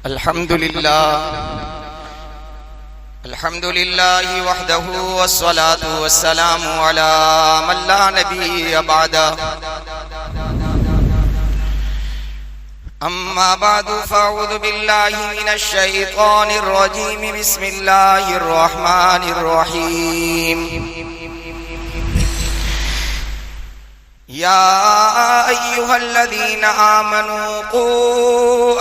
अल्हम्दुलिल्लाह वहदहु वस्सलातु वस्सलामु अला मन ला नबिय्य बअदा अम्मा बअदु फअऊज़ु बिल्लाहि मिनश शैतानिर रजीम बिस्मिल्लाहिर रहमानिर रहीम या अय्युहल्लज़ीना आमनू क़ू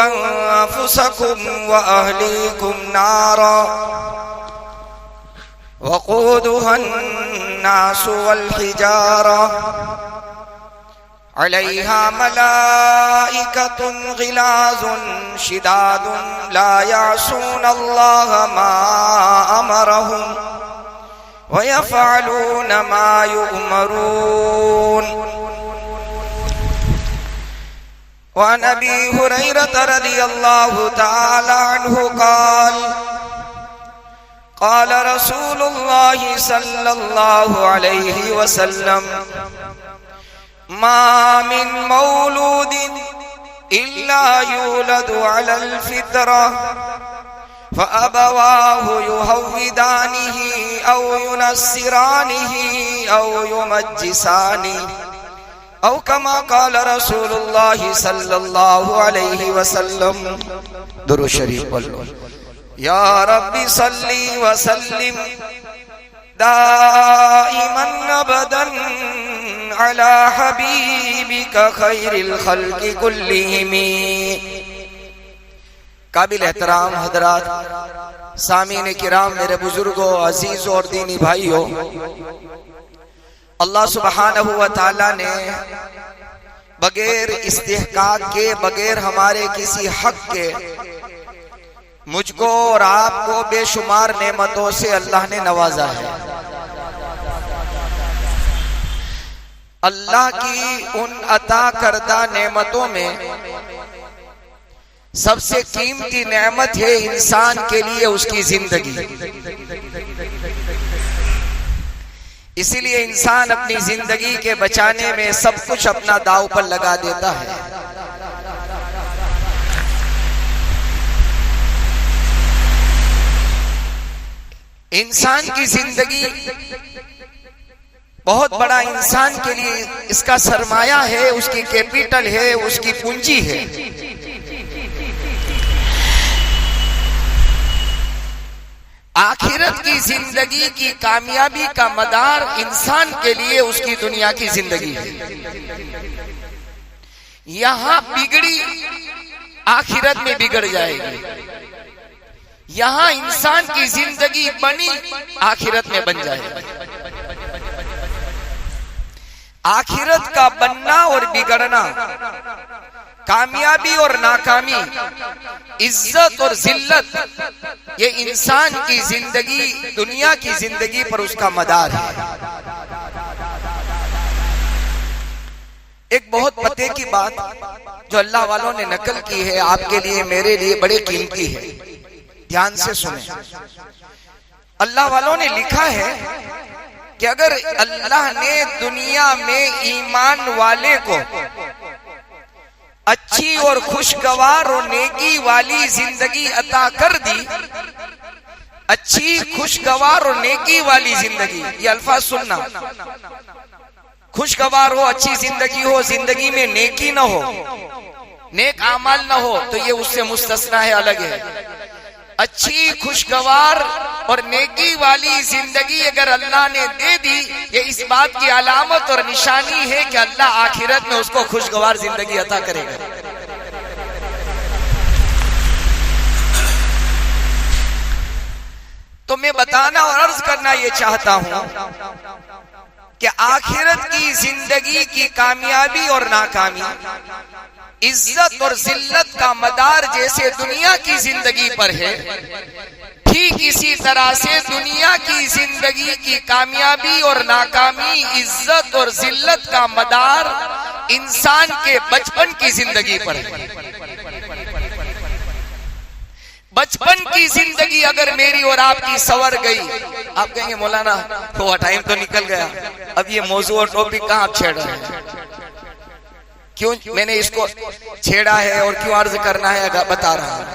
अन्फुसकुम व अहलीकुम नारा वक़ूदुहा अन्नासु वल हिजारा अलैहा मलाइकतुन गिलाज़ुन शिदादुन ला यअसूनल्लाह मा अमरहुम व यफ़अलून मा युअमरून। वअन अबी हुरैरह रज़ियल्लाहु तआला अन्हु क़ाल रसूलुल्लाहि सल्लल्लाहु अलैहि वसल्लम मा मिन मौलूदिन इल्ला यूलदु अलल फित्रह फ़अबवाहु युहव्विदानिही औ युनस्सिरानिही औ युमज्जिसानिही औ कमा क़ाल रसूलुल्लाहि सल्लल्लाहु अलैहि वसल्लम। दुरूद शरीफ पढ़ो। या रब्बी सल्ली व सल्लिम दाइमन अबदन अला हबीबिका खैरिल खल्क़ि कुल्लिहिम। काबिल एहतराम हजरात, सामीन किराम, मेरे बुजुर्गों, अजीजों और दीनी भाइयों, अल्लाह सुब्हानहु व तआला ने बगैर इस्तिहकाक के, बगैर हमारे किसी हक के मुझको और आपको बेशुमार नेमतों से अल्लाह ने नवाजा है। अल्लाह की उन अता करदा नेमतों में सबसे कीमती नेमत है इंसान के लिए उसकी जिंदगी। इसीलिए इंसान अपनी जिंदगी के बचाने में सब कुछ अपना दांव पर लगा देता है। इंसान की जिंदगी बहुत बड़ा, इंसान के लिए इसका सरमाया है, उसकी कैपिटल है, उसकी पूंजी है। आखिरत की जिंदगी की कामयाबी का मदार इंसान के लिए उसकी दुनिया की जिंदगी है। यहां बिगड़ी आखिरत में बिगड़ जाएगी, यहां इंसान की जिंदगी बनी आखिरत में बन जाएगी। आखिरत का बनना और बिगड़ना, कामयाबी और नाकामी, इज्जत और जिल्लत, ये इंसान की जिंदगी, दुनिया की जिंदगी पर उसका मदार है। एक बहुत पते की बात जो अल्लाह वालों ने नकल की है, आपके लिए, मेरे लिए बड़े कीमती है, ध्यान से सुने। अल्लाह वालों ने लिखा है कि अगर अल्लाह ने दुनिया में ईमान वाले को अच्छी और खुशगवार और नेकी वाली जिंदगी अता कर दी, अच्छी, खुशगवार और नेकी वाली जिंदगी, ये अल्फाज सुनना, खुशगवार हो, अच्छी जिंदगी हो, जिंदगी में नेकी न हो, नेक आमाल न हो, तो ये उससे मुस्तस्ना है, अलग है। अच्छी, खुशगवार और नेकी वाली जिंदगी अगर अल्लाह ने दे दी, ये इस बात की अलामत और निशानी है कि अल्लाह आखिरत में उसको खुशगवार जिंदगी अता करेगा। तो मैं बताना और अर्ज करना ये चाहता हूं कि आखिरत की जिंदगी की कामयाबी और नाकामी, इज्जत और जिल्लत का मदार जैसे दुनिया की जिंदगी पर है, ठीक इसी तरह से दुनिया की जिंदगी की कामयाबी और नाकामी, इज्जत और जिल्लत का मदार इंसान के बचपन की जिंदगी पर है। बचपन की जिंदगी अगर मेरी और आपकी सवर गई, आप कहेंगे मौलाना थोड़ा टाइम तो निकल गया, अब ये मौजू और टॉपिक कहाँ आप छेड़ रहे हैं, क्यों मैंने इसको छेड़ा है और क्यों अर्ज करना है बता रहा हूं।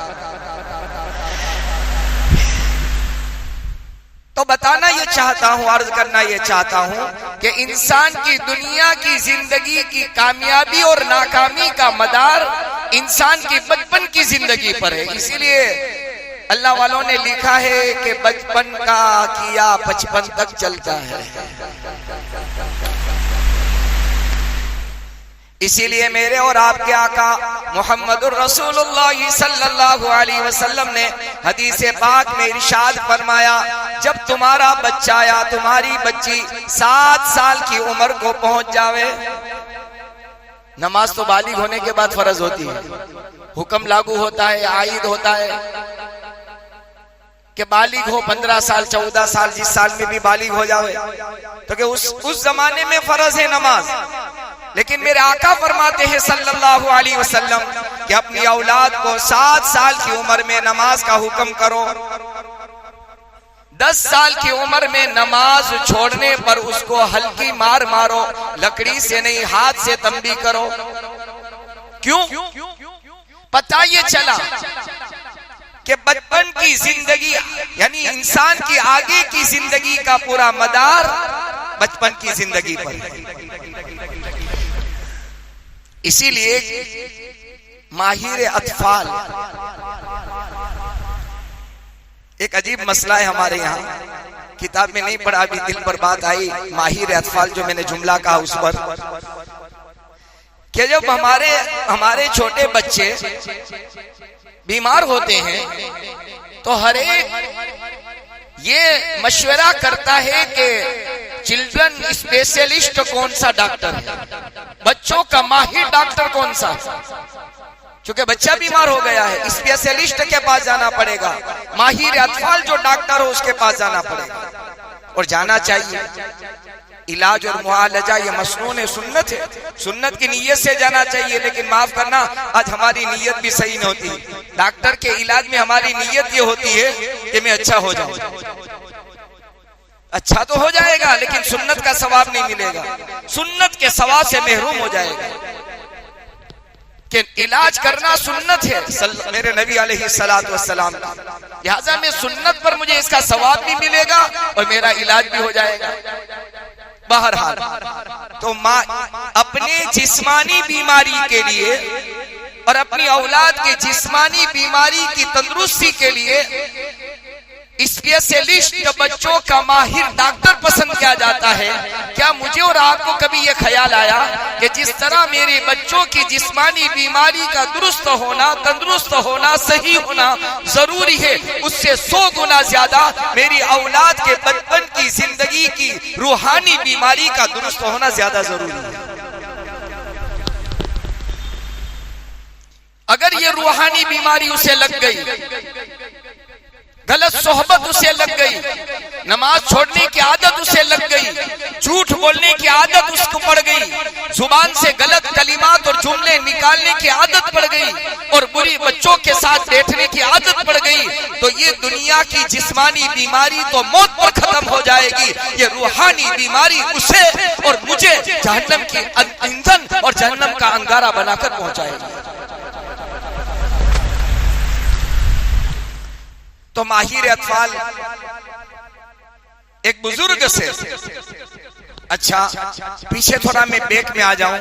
तो बताना ये चाहता हूं, अर्ज करना ये चाहता हूं कि इंसान की दुनिया की जिंदगी की कामयाबी और नाकामी का मदार इंसान की बचपन की जिंदगी पर है। इसीलिए अल्लाह वालों ने लिखा है कि बचपन का किया 55 तक चलता है। इसीलिए मेरे और आपके आका मुहम्मदुर रसूलुल्लाह सल्लल्लाहु अलैहि वसल्लम ने हदीस पाक में इरशाद फरमाया, जब तुम्हारा बच्चा या तुम्हारी बच्ची 7 साल की उम्र को पहुंच जावे, नमाज तो बालिग होने के बाद फर्ज होती है, हुक्म लागू होता है, आयद होता है कि बालिग हो 15 साल 14 साल जिस साल में भी बालिग हो जावे, तो कि उस जमाने में फर्ज है नमाज। लेकिन मेरे आका फरमाते हैं सल्लल्लाहु अलैहि वसल्लम कि अपनी औलाद को 7 साल की उम्र में नमाज का हुक्म करो। 10 साल की उम्र में नमाज छोड़ने पर उसको हल्की मार मारो, लकड़ी से नहीं हाथ से तंबी करो। क्यों? पता ये चला कि बचपन की जिंदगी यानी इंसान की आगे की जिंदगी का पूरा मदार बचपन की जिंदगी पर। इसीलिए माहिर अतफाल एक अजीब मसला है हमारे यहाँ, किताब में नहीं पढ़ा, अभी दिल पर बात आई। माहिर अतफाल जो मैंने जुमला कहा उस पर कि जब हमारे छोटे बच्चे बीमार होते हैं तो हर एक ये मशवरा करता है कि चिल्ड्रन स्पेशलिस्ट कौन सा डॉक्टर है, बच्चों का माहिर डॉक्टर कौन सा। क्योंकि बच्चा बीमार हो गया है, स्पेशलिस्ट के पास जाना पड़ेगा, माहिर अतफाल जो डॉक्टर हो उसके पास जाना पड़ेगा। और जाना चाहिए। इलाज और मुआलजा ये मसनून सुन्नत है, सुन्नत की नीयत से जाना चाहिए। लेकिन माफ करना, आज हमारी नीयत भी सही नहीं होती। डॉक्टर के इलाज में हमारी नीयत ये होती है कि मैं अच्छा हो जाऊं। अच्छा तो हो जाएगा लेकिन सुन्नत का सवाब नहीं मिलेगा, सुन्नत के सवाब से महरूम हो जाएगा। कि इलाज करना सुन्नत है मेरे नबी अलैहिस्सलातु वस्सलाम, लिहाजा में सुन्नत पर मुझे इसका सवाब भी मिलेगा और मेरा इलाज भी हो जाएगा। बहरहाल तो माँ अपने जिस्मानी बीमारी के लिए और अपनी औलाद के जिस्मानी बीमारी की तंदुरुस्ती के लिए स्पेशलिस्ट बच्चों का माहिर डॉक्टर पसंद किया जाता है। क्या मुझे और आपको कभी यह ख्याल आया कि जिस तरह मेरे बच्चों की जिस्मानी बीमारी का दुरुस्त होना, तंदुरुस्त होना, सही होना जरूरी है, उससे 100 गुना ज्यादा मेरी औलाद के बचपन की जिंदगी की रूहानी बीमारी का दुरुस्त होना ज्यादा जरूरी है। अगर ये रूहानी बीमारी उसे लग गई, गलत सोहबत उसे लग गई, नमाज छोड़ने की आदत उसे लग गई, झूठ बोलने की आदत उसको पड़ गई, जुबान से गलत कलिमात और जुमले निकालने की आदत पड़ गई और बुरी बच्चों के साथ बैठने की आदत पड़ गई, तो ये दुनिया की जिस्मानी बीमारी तो मौत पर खत्म हो जाएगी। ये रूहानी बीमारी उसे और मुझे जहन्नम की ईंधन और जहन्नम का अंगारा बनाकर पहुंचाएगी। तो माहिर अतफाल एक बुजुर्ग से, अच्छा पीछे थोड़ा मैं बैक में आ जाऊं,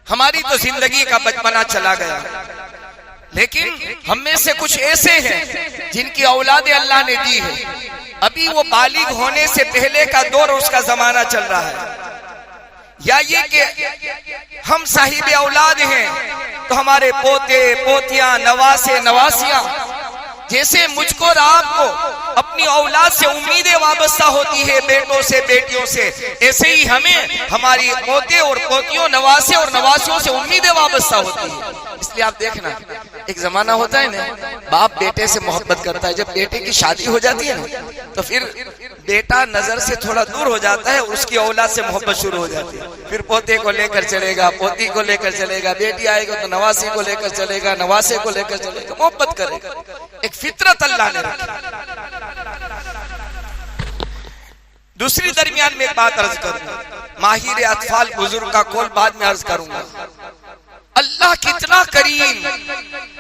हमारी तो जिंदगी का बचपना चला गया, लेकिन हम में से कुछ ऐसे हैं जिनकी औलाद अल्लाह ने दी है, अभी वो बालिग होने से पहले का दौर उसका जमाना चल रहा है, या ये कि हम साहिब औलाद हैं तो हमारे पोते पोतियां नवासे नवासियां, जैसे मुझको और आपको अपनी औलाद से उम्मीदें वाबस्ता होती है, बेटों से बेटियों से, ऐसे ही हमें हमारी पोते और पोतियों, नवासे और नवासियों से उम्मीदें वाबस्ता होती है। इसलिए आप देखना, एक जमाना होता है ना, बाप बेटे से मोहब्बत करता है, जब बेटे की शादी हो जाती है ना तो फिर बेटा नजर से थोड़ा दूर हो जाता है, उसकी औलाद से मोहब्बत शुरू हो जाती है, फिर पोते को लेकर चलेगा, पोती को लेकर चलेगा, बेटी आएगा तो नवासी को लेकर चलेगा, नवासे को लेकर चलेगा, मोहब्बत करेगा। एक फितरत अल्लाह ने रखी। दूसरी दरमियान में एक बात अर्ज करूंगा, माहिर अतफाल बुजुर्ग का कौल बाद में अर्ज करूंगा। अल्लाह कितना करीम,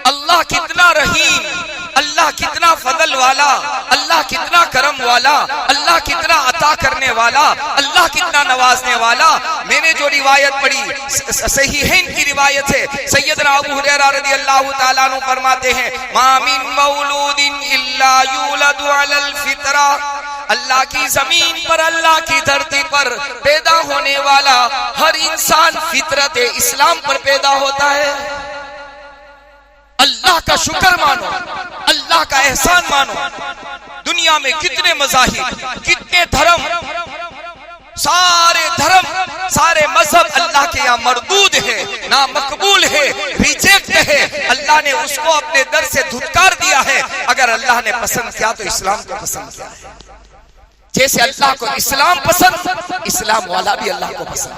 अल्लाह कितना रहीम, अल्लाह कितना फजल वाला, अल्लाह कितना करम वाला, अल्लाह कितना अता करने वाला, अल्लाह कितना नवाजने वाला। मैंने जो रिवायत पढ़ी सही है, इनकी रिवायत है, सैयदना अबू हुरैरा रज़ियल्लाहु ताला अन्हु फरमाते हैं, मा मिन मौलूदिन इल्ला यूलदु अलल फितरा, अल्लाह की जमीन पर, अल्लाह की धरती पर पैदा होने वाला हर इंसान फितरत इस्लाम पर पैदा होता है। अल्लाह का शुक्र मानो, अल्लाह का एहसान मानो। दुनिया में कितने मज़ाहिब, कितने धर्म, सारे धर्म, सारे मजहब अल्लाह के यहाँ मरदूद है, ना मकबूल है, रिजेक्ट है। अल्लाह ने उसको अपने दर से धुतकार दिया है। अगर अल्लाह ने पसंद किया तो इस्लाम को पसंद किया है। जैसे अल्लाह को इस्लाम पसंद, इस्लाम वाला भी अल्लाह को पसंद।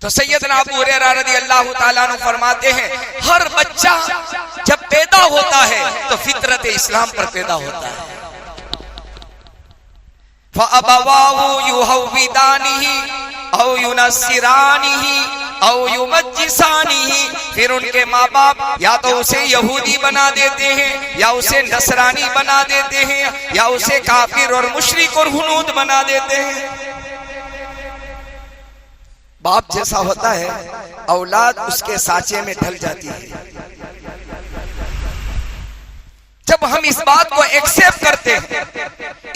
तो सैयदना अबू हुरैरा रज़ियल्लाहु ताला अन्हु फरमाते हैं, हर बच्चा जब पैदा होता है तो फितरत इस्लाम पर पैदा होता है। फ़अबवाहु युहव्विदानिही औ युनस्सिरानिही औ युमज्जिसानिही, फिर उनके माँ बाप या तो उसे यहूदी बना देते हैं, या उसे नसरानी बना देते हैं, या उसे काफिर और मुशरिक और हुनूद बना देते हैं। बाप जैसा होता है, औलाद उसके साचे में ढल जाती है। जब हम इस बात को एक्सेप्ट करते हैं,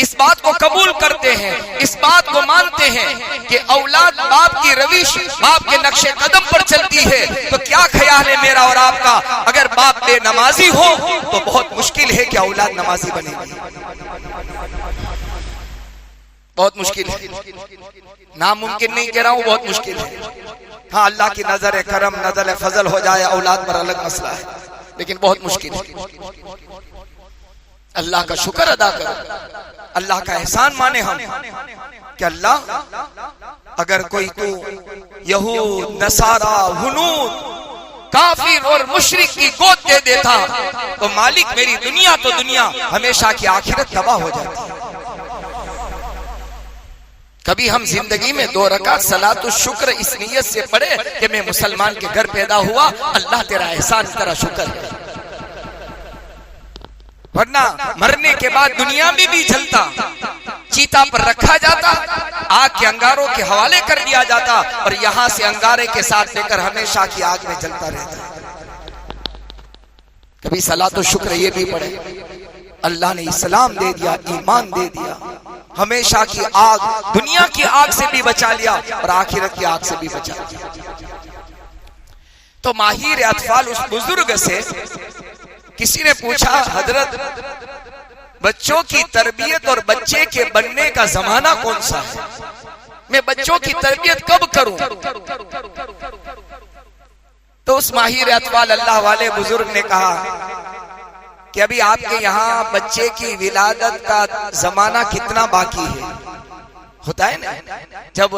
इस बात को कबूल करते हैं, इस बात को मानते हैं कि औलाद बाप की रविश, बाप के नक्शे कदम पर चलती है, तो क्या ख्याल है मेरा और आपका, अगर बाप बेनमाजी हो तो बहुत मुश्किल है कि औलाद नमाजी बनेगी। बहुत मुश्किल है, नामुमकिन नहीं कह रहा हूं, बहुत मुश्किल है। हाँ, अल्लाह की नजर करम, नजर फजल हो जाए औलाद पर अलग मसला है, लेकिन बहुत मुश्किल है। अल्लाह का शुक्र अदा करो, अल्लाह का एहसान माने हम कि अल्लाह अगर कोई तू यहूद, नसारा, हुनूद, काफिर और मुशरिक की गोद दे देता तो मालिक मेरी दुनिया तो दुनिया, हमेशा की आखिरत तबाह हो जाती। कभी हम जिंदगी में 2 रकात सलातुल शुक्र इस नियत से पढ़े कि मैं मुसलमान के घर पैदा हुआ, अल्लाह तेरा एहसान, तेरा शुक्र है। वरना मरने के बाद दुनिया में भी जलता, चीता पर रखा जाता, आग के अंगारों के हवाले कर दिया जाता, और यहां से अंगारे के साथ लेकर हमेशा की आग में जलता रहता। कभी सलातुल शुक्र ये भी पढ़े, अल्लाह ने इस्लाम दे दिया, ईमान दे दिया, हमेशा की आग, दुनिया की आग से भी बचा लिया और आखिरत की आग से भी बचा लिया। तो माहिर अतफाल उस बुजुर्ग से किसी ने पूछा, हजरत बच्चों की तरबियत और बच्चे के बनने का जमाना कौन सा है, मैं बच्चों की तरबियत कब करूं? तो उस माहिर अतफाल अल्लाह वाले बुजुर्ग ने कहा कि अभी आपके यहाँ बच्चे की विलादत का जमाना कितना बाकी है। होता है ना, जब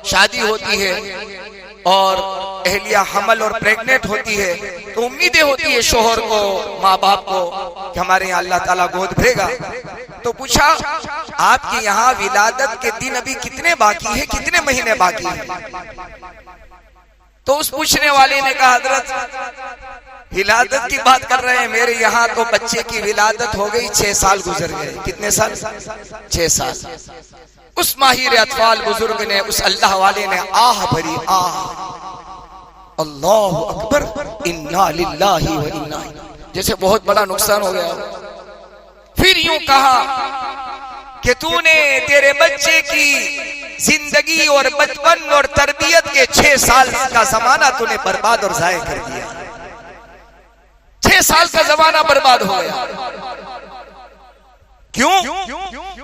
शादी होती है और अहलिया हमल और प्रेग्नेंट होती है तो उम्मीदें होती है शोहर को, माँ बाप को कि हमारे यहाँ अल्लाह ताला गोद भरेगा। तो पूछा, आपके यहाँ विलादत के दिन अभी कितने बाकी है, कितने महीने बाकी है? तो उस पूछने वाले ने कहा, हजरत विलादत की बात कर रहे हैं, मेरे यहाँ तो बच्चे की विलादत हो गई 6 साल गुजर गए। कितने साल? 6 साल। उस माहिर अतफाल बुजुर्ग ने, उस अल्लाह वाले ने आह भरी, आह, अल्लाहु अकबर, इन्ना लिल्लाहि व इन्ना, जैसे बहुत बड़ा नुकसान हो गया। फिर यूं कहा कि तूने तेरे बच्चे की जिंदगी और बचपन और तरबियत के 6 साल का जमाना तूने बर्बाद और जाया कर दिया। 6 साल का जमाना बर्बाद हो गया। क्यों?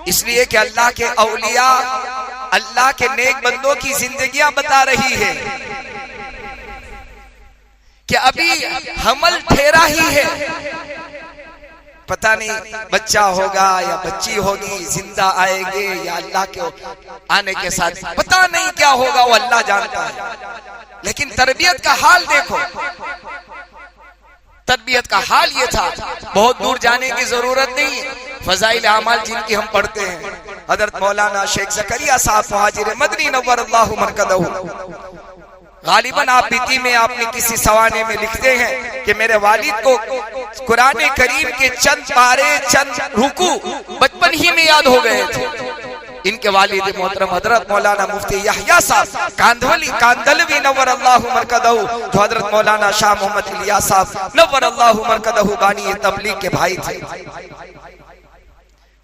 इसलिए कि अल्लाह के औलिया, अल्लाह के नेक बंदों की जिंदगियां बता रही है कि अभी हमल ठहरा ही है, पता नहीं बच्चा होगा या बच्ची होगी, जिंदा आएंगे या अल्लाह के आने के साथ पता नहीं क्या होगा, वो अल्लाह जानता है। लेकिन तरबियत का हाल देखो, तरबियत का हाल ये था। बहुत दूर जाने की जरूरत नहीं, फजाइल आमाल जिनकी हम पढ़ते हैं, हजरत मौलाना शेख ज़करिया साहब मुहाजिर मदनी नव्वरल्लाहु मरकदहू, गालिबन आप बीती में आपने किसी सवाने में लिखते हैं कि मेरे वालिद को कुरान करीम के चंद पारे चंद रुकू बचपन ही में याद हो गए थे। इनके वालिद मोहतरम हजरत मौलाना मुफ्ती यहया साहब कांदलवी नव्वर अल्लाहु मरकदहु, जो हजरत मौलाना शाह मोहम्मद इलियास साहब नव्वर अल्लाहु मरकदहु बानी तबलीग के भाई थे।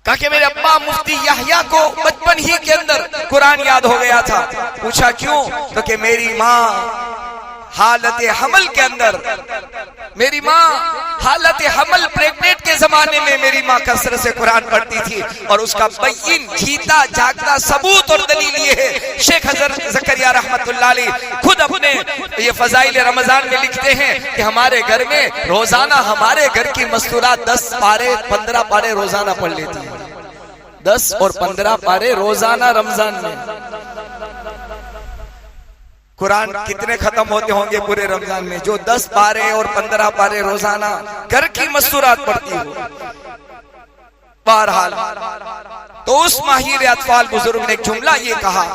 कहा कि मेरे अब्बा मुफ्ती यहया को बचपन ही के अंदर कुरान याद हो गया था। पूछा क्यों? तो कि मेरी माँ हालत हमल के अंदर, मेरी माँ हालत हमल प्रेग्नेंट के जमाने में मेरी माँ कसरत से कुरान पढ़ती थी, और उसका बय्यिन जीता जागता सबूत और दलील ये है। शेख हजरत ज़करिया रहमतुल्लाह अलैह खुद अपने ये फजाइल रमजान में लिखते हैं कि हमारे घर में रोजाना हमारे घर की मस्तूरात 10 पारे 15 पारे रोजाना पढ़ लेती है। 10 और 15 पारे रोजाना रमजान में। कुरान कितने खत्म होते होंगे पूरे रमजान में जो 10 पारे और 15 पारे रोजाना घर की मस्तूरात पढ़ती हो। बहरहाल तो उस माहिर अतफाल बुजुर्ग ने एक जुमला ये कहा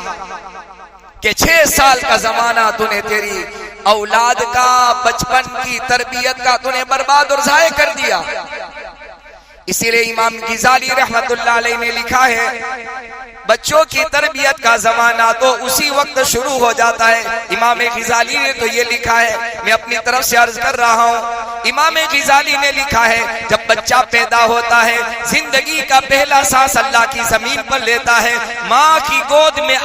कि 6 साल का जमाना तूने तेरी औलाद का बचपन की तरबियत का तूने बर्बाद और जाये कर दिया। इसीलिए इमाम गिजाली रहमतुल्लाह अलैह ने लिखा है बच्चों की तरबियत का जमाना तो उसी वक्त शुरू हो जाता है। इमाम गिजाली ने तो ये लिखा है, मैं अपनी तरफ से अर्ज कर रहा हूँ, इमाम गिजाली ने लिखा है जब बच्चा पैदा होता है, जिंदगी का पहला सांस अल्लाह की जमीन पर लेता है, माँ की गोद में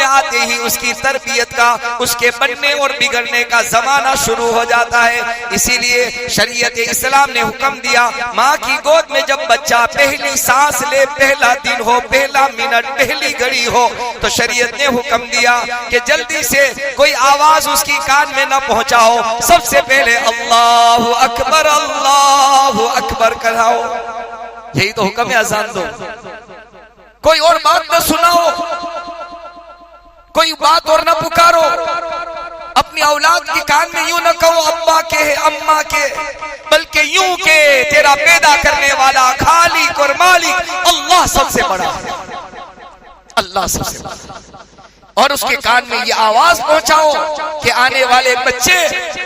आते ही उसकी तरबियत का, उसके बनने और बिगड़ने का जमाना शुरू हो जाता है। इसीलिए शरीयत इस्लाम ने हुक्म दिया, माँ की गोद में जब बच्चा पहली सांस ले, पहला दिन हो, पहला मिनट, पहली घड़ी हो, तो शरीयत ने हुक्म दिया कि जल्दी से कोई आवाज उसकी कान में न पहुंचाओ, सबसे पहले अल्लाहु अकबर कराओ। यही तो हुक्म है, अजान दो, कोई और बात न सुनाओ, कोई बात और न पुकारो। अपनी औलाद के कान में यूं न कहो अब्बा के अम्मा के, बल्कि यूं के तेरा पैदा करने वाला खालिक और मालिक अल्लाह सबसे बड़ा है, अल्लाह सबसे बड़ा। और उसके कान में ये आवाज पहुंचाओ कि आने वाले बच्चे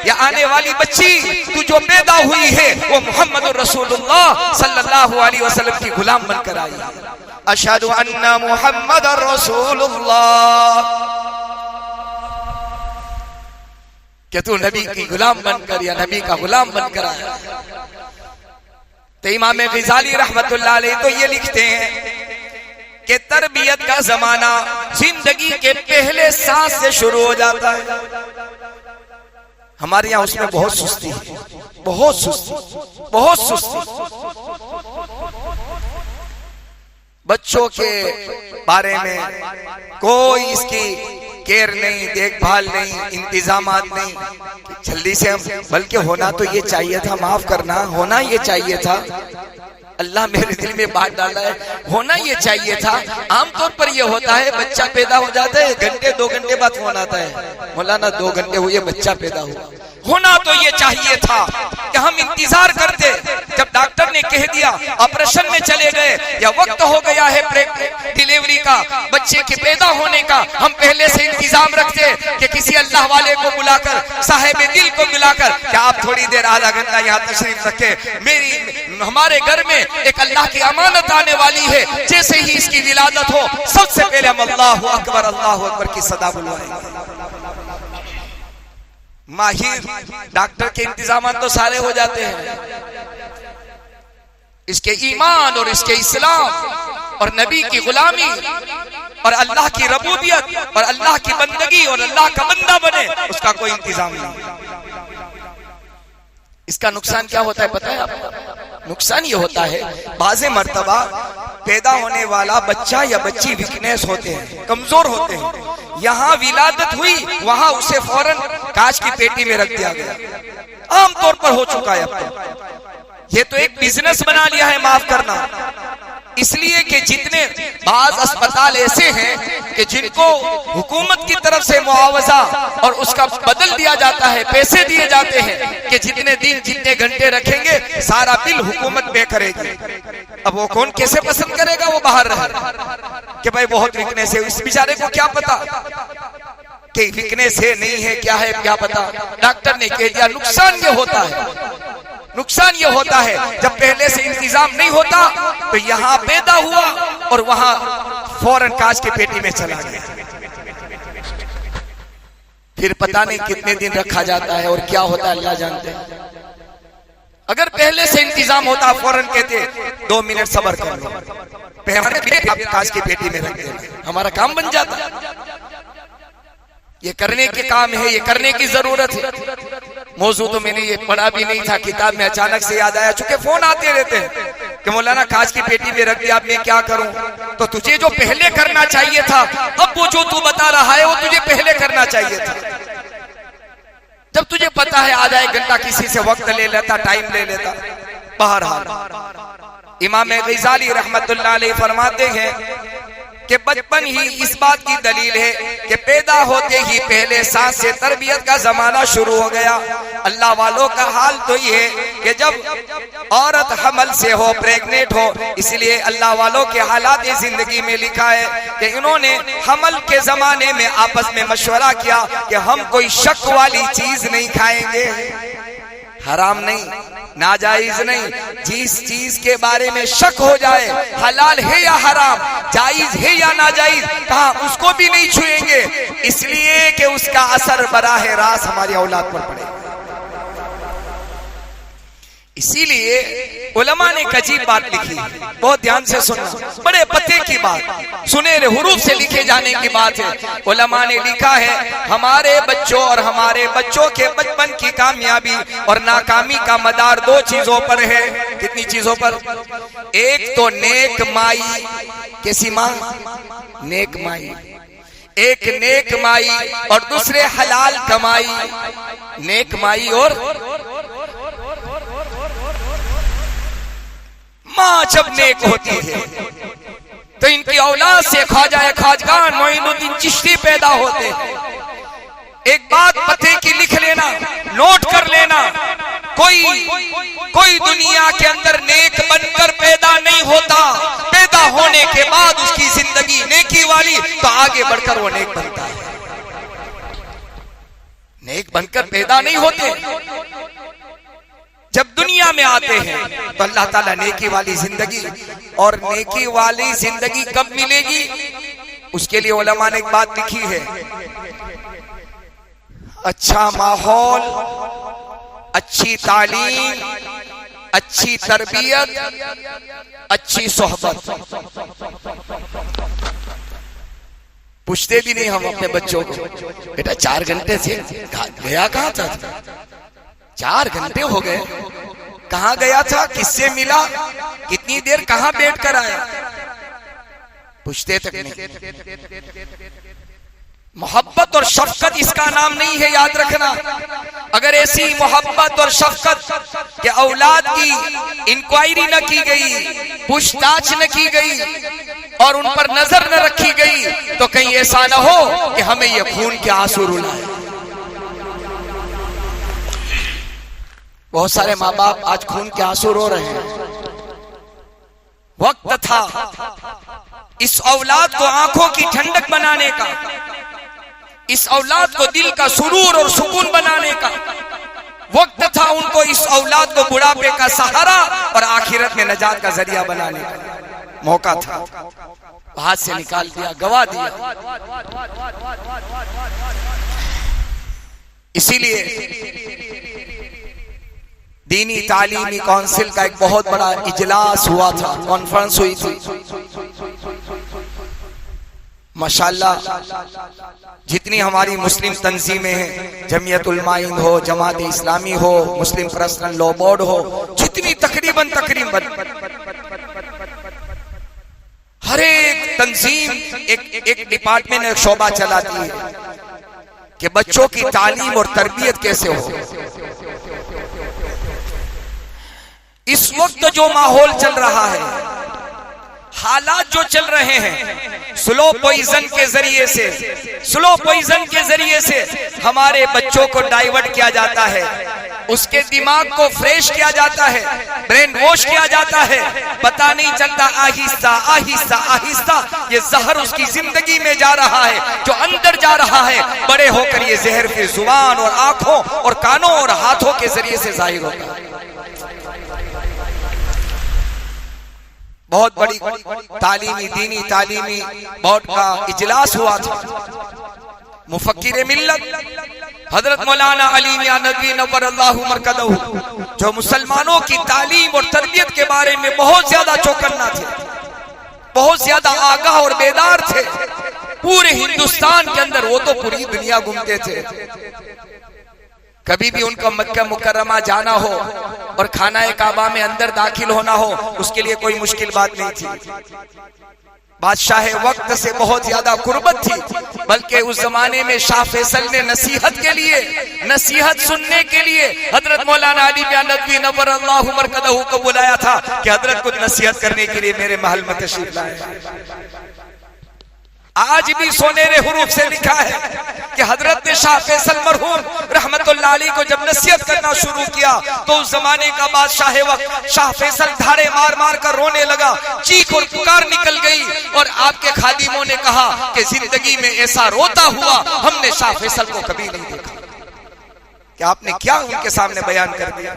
या आने वाली बच्ची तू जो पैदा हुई है वो मोहम्मद रसूलुल्लाह सल्लल्लाहु अलैहि वसल्लम की गुलाम बनकर आई है। अशहदु अन्ना मुहम्मद रसूलुल्लाह, कि तू नबी की गुलाम बनकर या नबी का गुलाम बनकर आया। तो इमाम गिजाली रहमतुल्लाह अलैह तो ये लिखते हैं कि तरबियत का जमाना जिंदगी के पहले सांस से शुरू हो जाता है। हमारे यहाँ उसमें बहुत सुस्ती है, बहुत सुस्ती। बच्चों के बारे में कोई इसकी केयर नहीं, देखभाल नहीं, इंतजामात नहीं। जल्दी से हम, बल्कि होना तो ये चाहिए था, माफ करना, होना ये चाहिए था, अल्लाह मेरे दिल में बात डाला है, होना ये चाहिए था। आमतौर पर ये होता है बच्चा पैदा हो जाता है, घंटे 2 घंटे बाद फोन आता है, मौलाना 2 घंटे हुए बच्चा पैदा हुआ। होना तो ये चाहिए था कि हम इंतजार करते, जब डॉक्टर ने कह दिया ऑपरेशन में चले गए या वक्त हो गया है डिलीवरी का, बच्चे के पैदा होने का, हम पहले से इंतजाम रखते कि किसी अल्लाह वाले को बुलाकर, साहिब दिल को बुलाकर, क्या आप थोड़ी देर आधा घंटा यहाँ तशरीफ रखे, हमारे घर में एक अल्लाह की अमानत आने वाली है, जैसे ही इसकी विलादत हो सबसे पहले हम अल्लाहु अकबर की सदा बुलवाएंगे। माहिर डॉक्टर के इंतजाम तो सारे हो जाते हैं, इसके ईमान और इसके इस्लाम और नबी की गुलामी और अल्लाह की रबूबियत और अल्लाह की बंदगी और अल्लाह का बंदा बने, उसका कोई इंतजाम नहीं। इसका नुकसान क्या होता है पता है आपको? नुकसान ये होता है बाज़े मर्तबा पैदा होने वाला बच्चा या बच्ची वीकनेस होते हैं, कमजोर होते हैं, यहाँ विलादत हुई वहां उसे फौरन कांच की पेटी में रख दिया गया। आमतौर पर हो चुका है अब तो। ये तो एक बिजनेस बना लिया है, माफ करना, इसलिए कि जितने बाज अस्पताल ऐसे हैं कि जिनको हुकूमत की तरफ से मुआवजा और उसका बदल दिया जाता है, पैसे दिए जाते हैं कि जितने दिन जितने घंटे रखेंगे सारा बिल हुकूमत पे करेगी। अब वो कौन कैसे पसंद करेगा वो बाहर रहे कि भाई बहुत वीकनेस है, इस बेचारे को क्या पता। कि वीकनेस है नहीं है क्या है क्या पता, डॉक्टर ने कह दिया नुकसान ये होता है, नुकसान ये होता है जब पहले से इंतजाम नहीं होता तो यहाँ पैदा हुआ और वहां फौरन कांच की पेटी में चला गया, फिर पता नहीं कितने दिन रखा जाता है और क्या होता है अल्लाह जानते हैं। अगर पहले से इंतजाम होता फौरन कहते 2 मिनट सब्र कर लो, पहले कांच की पेटी में रख देना, हमारा काम बन जाता। ये करने के काम है, ये करने की जरूरत है। मौजू तो मैंने ये पढ़ा भी नहीं था किताब में, अचानक से याद आया, चूंकि फोन आते रहते हैं कि मौलाना कांच की पेटी में रख दिया, अब मैं क्या करूं। तो तुझे जो पहले करना चाहिए था, अब वो जो तू बता रहा है वो तुझे पहले करना चाहिए था। जब तुझे पता है आधा एक घंटा किसी से वक्त ले लेता, टाइम ले लेता। बहरहाल इमाम गज़ाली रहमतुल्लाह अलैह फरमाते हैं कि बचपन ही इस बात की दलील है कि पैदा होते ही पहले सांस से तरबियत का जमाना शुरू हो गया। अल्लाह वालों का हाल तो ये है कि जब औरत हमल से हो, प्रेग्नेंट हो, इसलिए अल्लाह वालों के हालात जिंदगी में लिखा है कि इन्होंने हमल के जमाने में आपस में मशवरा किया कि हम कोई शक वाली चीज नहीं खाएंगे, हराम नहीं, नाजायज नहीं, जिस चीज के बारे में शक हो जाए हलाल है या हराम, जायज है या नाजायज, कहा उसको भी नहीं छुएंगे, इसलिए कि उसका असर बराह रास्त हमारी औलाद पर पड़ेगा। इसीलिए उलमा ने एक अजीब बात लिखी, बहुत ध्यान से सुनना, बड़े पते की बात, सुनहरे हुरूफ से लिखे जाने की बात है। उलमा ने लिखा है हमारे बच्चों और हमारे बच्चों के बचपन की कामयाबी और नाकामी का मदार 2 चीजों पर है। कितनी चीजों पर? एक तो नेक माई, कैसी माँ? नेक माई, एक नेक माई, और दूसरे हलाल कमाई। नेक माई और माँ जब नेक होती है तो इनकी औलाद से ख्वाजा खाजगान मोइनुद्दीन चिश्ती पैदा होते हैं। एक बात पते की लिख लेना, नोट कर लेना, कोई दुनिया के अंदर नेक बनकर पैदा नहीं होता, पैदा होने के बाद उसकी जिंदगी नेकी वाली, तो आगे बढ़कर वो नेक बनता है। नेक बनकर पैदा नहीं होते, जब दुनिया में आते हैं तो अल्लाह ताला नेकी वाली जिंदगी, और नेकी वाली जिंदगी कब मिलेगी उसके लिए उलमा ने एक बात लिखी है, अच्छा माहौल, अच्छी तालीम, अच्छी तरबियत, अच्छी सोहबत। पूछते भी नहीं हम अपने बच्चों को, बेटा 4 घंटे से गया कहाँ था? 4 घंटे हो गए, कहाँ गया था, किससे मिला, कितनी देर कहाँ बैठ कर आया, पूछते तक नहीं। मोहब्बत और शफकत इसका नाम नहीं है, याद रखना। अगर ऐसी मोहब्बत और शफकत के औलाद की इंक्वायरी न की गई, पूछताछ न की गई और उन पर नजर न रखी गई, तो कहीं ऐसा न हो कि हमें ये खून के आंसू रुलाए। बहुत सारे माँ बाप आज खून के आंसू रो रहे हैं। वक्त था इस औलाद को आंखों की ठंडक बनाने का, इस औलाद को दिल का सुरूर और सुकून बनाने का। वक्त था उनको इस औलाद को बुढ़ापे का सहारा और आखिरत में नजात का जरिया बनाने का मौका था, हाथ से निकाल दिया, गवा दिया। इसीलिए दीनी तालीमी काउंसिल का एक बहुत बड़ा इजलास हुआ था, कॉन्फ्रेंस हुई थी। माशाअल्लाह जितनी हमारी मुस्लिम तंजीमें हैं, जमीयत उलमा हिंद हो, जमात इस्लामी हो, मुस्लिम पर्सनल लॉ बोर्ड हो, जितनी तकरीबन हर एक तंजीम एक डिपार्टमेंट, एक शोबा चलाती है कि बच्चों की तालीम और तरबियत कैसे हो। इस वक्त जो माहौल चल रहा है, हालात जो चल रहे हैं, स्लो पॉइजन के जरिए से, स्लो पॉइजन के जरिए से हमारे बच्चों को डाइवर्ट किया जाता है, उसके दिमाग को फ्रेश किया जाता है, ब्रेन वॉश किया जाता है, पता नहीं चलता, आहिस्ता आहिस्ता आहिस्ता ये जहर उसकी जिंदगी में जा रहा है, जो अंदर जा रहा है बड़े होकर ये जहर फिर जुबान और आंखों और कानों और हाथों के जरिए से जाहिर होता है। बहुत बड़ी तालीमी दीनी तालीमी बोर्ड का इजलास हुआ था। मुफक्किर मिल्लत हजरत मौलाना अली मियां नदवी नव्वरल्लाहु मरकदहू, जो मुसलमानों की तालीम और तरबियत के बारे में बहुत ज्यादा चौकन्ना थे, बहुत ज्यादा आगाह और बेदार थे। पूरे हिंदुस्तान के अंदर वो तो पूरी दुनिया घूमते थे। कभी भी उनका मक्का मुकर्रमा जाना हो और खाना काबा में अंदर दाखिल होना हो, उसके लिए कोई मुश्किल बात नहीं थी। बादशाह वक्त से बहुत ज्यादा कुर्बत थी, बल्कि उस जमाने में शाह फैसल ने नसीहत के लिए, नसीहत सुनने के लिए हजरत मौलाना अली मियां नदवी नव्वरल्लाहु मरकदहू को बुलाया था कि हजरत को नसीहत करने के लिए मेरे महल में तशरीफ लाए। आज भी सोनेरे हुरूफ से लिखा है कि हजरत ने शाह फैसल मरहूम रहमतुल्लाह अलैह को जब नसीहत करना शुरू किया तो उस जमाने का बादशाह वक्त शाह फैसल धाड़े मार मार कर रोने लगा, चीख और पुकार निकल गई। और आपके खादिमों ने कहा कि जिंदगी में ऐसा रोता हुआ हमने शाह फैसल को कभी नहीं देखा। कि आपने क्या उनके सामने बयान कर दिया।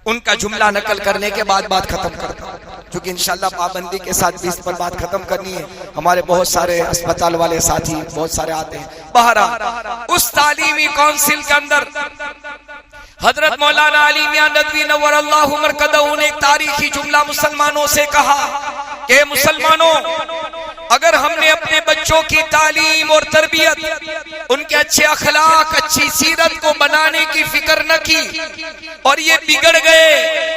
उनका जुमला नकल करने के बाद बात खत्म करता, क्योंकि इंशाल्लाह पाबंदी के साथ भी इस पर बात खत्म करनी है। हमारे बहुत सारे अस्पताल वाले साथी बहुत सारे आते हैं। बहरहाल उस तालीमी काउंसिल के अंदर हजरत मौलाना अली मियां नदवी नव्वरल्लाहु मरकदहू ने एक तारीखी जुमला मुसलमानों से कहा कि मुसलमानों, अगर हमने अपने बच्चों की तालीम और तरबियत, उनके अच्छे अखलाक, अच्छी सीरत को बनाने की फिक्र न की और ये बिगड़ गए,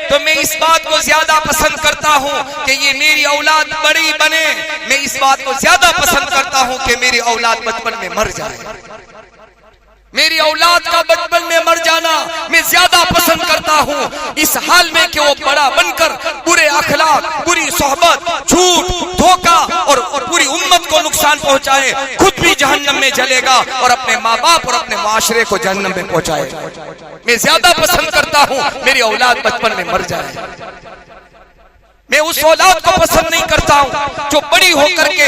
तो मैं इस बात को ज्यादा पसंद करता हूँ कि ये मेरी औलाद बड़ी बने। मैं इस बात को ज्यादा पसंद करता हूँ कि मेरी औलाद बचपन में मर जाए। मेरी औलाद का बचपन में मर जाना मैं ज्यादा पसंद करता हूँ, इस हाल में कि वो बड़ा बनकर बुरे अखलाक, बुरी सोहबत, झूठ, धोखा और पूरी उम्मत को नुकसान पहुंचाए, खुद भी जहन्नम में जलेगा और अपने माँ बाप और अपने माशरे को जहन्नम में पहुंचाएगा। मैं ज्यादा पसंद करता हूँ मेरी औलाद बचपन में मर जाए। मैं उस औलाद को पसंद नहीं करता हूँ जो बड़ी होकर के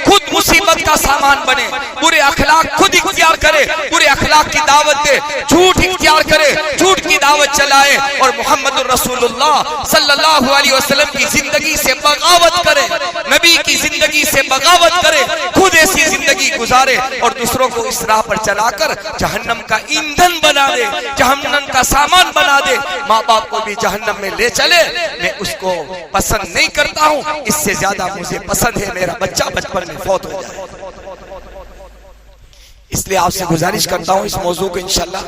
खुद मुसीबत का सामान बने, बुरे अखलाक खुद इख्तियार करे, बुरे अखलाक की दावत दे, झूठ इख्तियार करे, झूठ की दावत चलाए और मोहम्मद रसूलुल्लाह सल्लल्लाहु अलैहि वसल्लम की जिंदगी से बगावत करे, नबी की जिंदगी से बगावत करे, खुद ऐसी जिंदगी गुजारे और दूसरों को इस राह पर चलाकर जहन्नम का ईंधन बना दे, जहन्नम का सामान बना दे, माँ बाप को भी जहन्नम में ले चले। मैं उसको पसंद नहीं करता हूं, इससे ज्यादा मुझे पसंद है मेरा बच्चा बचपन में फौत हो जाए। इसलिए आपसे गुजारिश करता हूं इस मौजू को इंशाल्लाह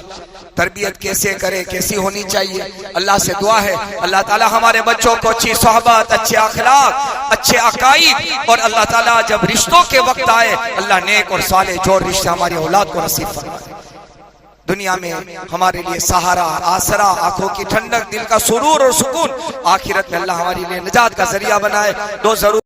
तरबियत कैसे करे, कैसी होनी चाहिए, अल्लाह से दुआ है अल्लाह ताला हमारे बच्चों को अच्छी सोहबत, अच्छे अखलाक, अच्छे अकाईद और अल्लाह ताला जब रिश्तों के वक्त आए अल्लाह नेक और साले जोर रिश्ते हमारी औलाद को नसीब फरमाए। दुनिया में हमारे लिए सहारा, आसरा, आंखों की ठंडक, दिल का सुरूर और सुकून, आखिरत में अल्लाह हमारे लिए निजात का जरिया बनाए। दो जरूर